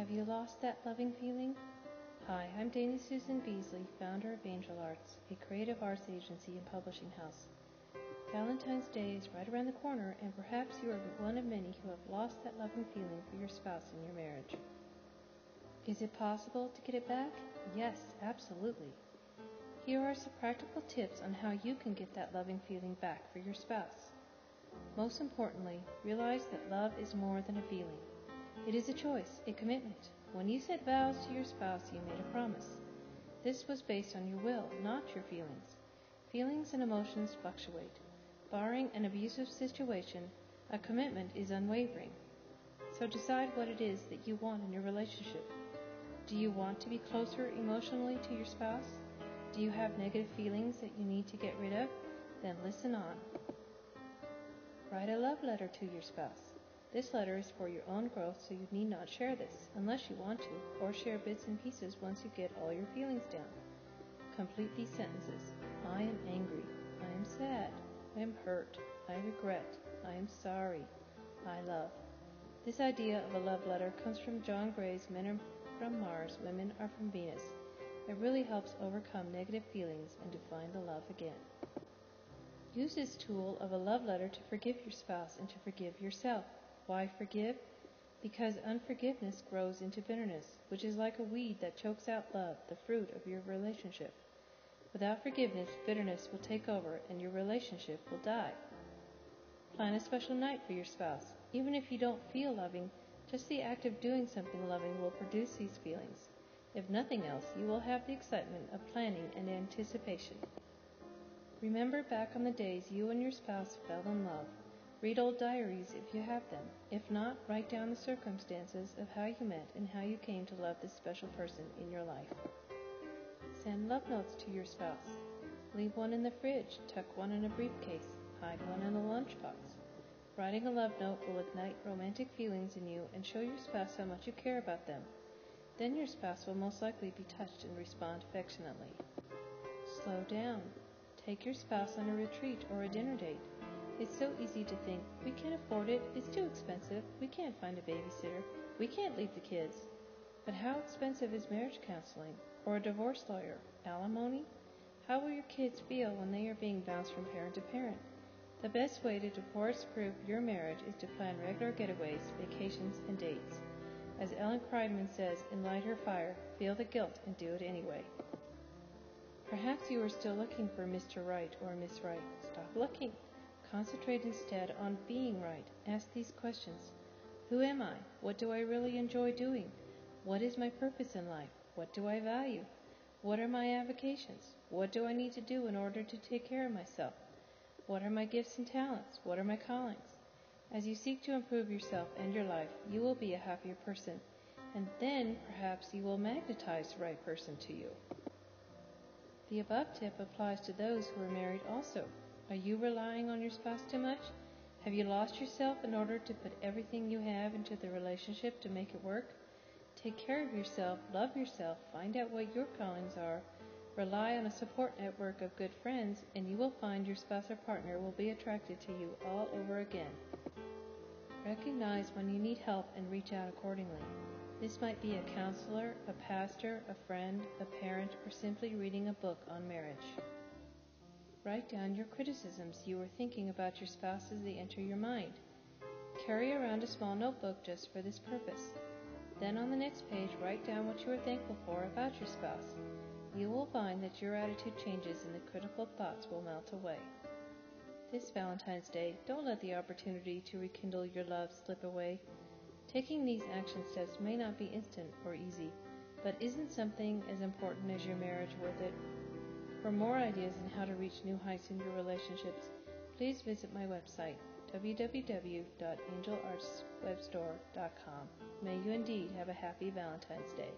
Have you lost that loving feeling? Hi, I'm Susan Beasley, founder of AngelArts, a creative arts agency and publishing house. Valentine's Day is right around the corner, and perhaps you are one of many who have lost that loving feeling for your spouse in your marriage. Is it possible to get it back? Yes, absolutely. Here are some practical tips on how you can get that loving feeling back for your spouse. Most importantly, realize that love is more than a feeling. It is a choice, a commitment. When you set vows to your spouse, you made a promise. This was based on your will, not your feelings. Feelings and emotions fluctuate. Barring an abusive situation, a commitment is unwavering. So decide what it is that you want in your relationship. Do you want to be closer emotionally to your spouse? Do you have negative feelings that you need to get rid of? Then listen on. Write a love letter to your spouse. This letter is for your own growth, so you need not share this, unless you want to, or share bits and pieces once you get all your feelings down. Complete these sentences. I am angry. I am sad. I am hurt. I regret. I am sorry. I love. This idea of a love letter comes from John Gray's Men Are From Mars, Women Are From Venus. It really helps overcome negative feelings and to find the love again. Use this tool of a love letter to forgive your spouse and to forgive yourself. Why forgive? Because unforgiveness grows into bitterness, which is like a weed that chokes out love, the fruit of your relationship. Without forgiveness, bitterness will take over and your relationship will die. Plan a special night for your spouse. Even if you don't feel loving, just the act of doing something loving will produce these feelings. If nothing else, you will have the excitement of planning and anticipation. Remember back on the days you and your spouse fell in love. Read old diaries if you have them. If not, write down the circumstances of how you met and how you came to love this special person in your life. Send love notes to your spouse. Leave one in the fridge, tuck one in a briefcase, hide one in a lunchbox. Writing a love note will ignite romantic feelings in you and show your spouse how much you care about them. Then your spouse will most likely be touched and respond affectionately. Slow down. Take your spouse on a retreat or a dinner date. It's so easy to think, we can't afford it, it's too expensive, we can't find a babysitter, we can't leave the kids. But how expensive is marriage counseling, or a divorce lawyer, alimony? How will your kids feel when they are being bounced from parent to parent? The best way to divorce-proof your marriage is to plan regular getaways, vacations, and dates. As Ellen Kreidman says in Light Her Fire, feel the guilt and do it anyway. Perhaps you are still looking for Mr. Right or Miss Right. Stop looking. Concentrate instead on being right. Ask these questions. Who am I? What do I really enjoy doing? What is my purpose in life? What do I value? What are my avocations? What do I need to do in order to take care of myself? What are my gifts and talents? What are my callings? As you seek to improve yourself and your life, you will be a happier person, and then perhaps you will magnetize the right person to you. The above tip applies to those who are married also. Are you relying on your spouse too much? Have you lost yourself in order to put everything you have into the relationship to make it work? Take care of yourself, love yourself, find out what your callings are, rely on a support network of good friends, and you will find your spouse or partner will be attracted to you all over again. Recognize when you need help and reach out accordingly. This might be a counselor, a pastor, a friend, a parent, or simply reading a book on marriage. Write down your criticisms you are thinking about your spouse as they enter your mind. Carry around a small notebook just for this purpose. Then on the next page, write down what you are thankful for about your spouse. You will find that your attitude changes and the critical thoughts will melt away. This Valentine's Day, don't let the opportunity to rekindle your love slip away. Taking these action steps may not be instant or easy, but isn't something as important as your marriage worth it? For more ideas on how to reach new heights in your relationships, please visit my website, www.angelartswebstore.com. May you indeed have a happy Valentine's Day.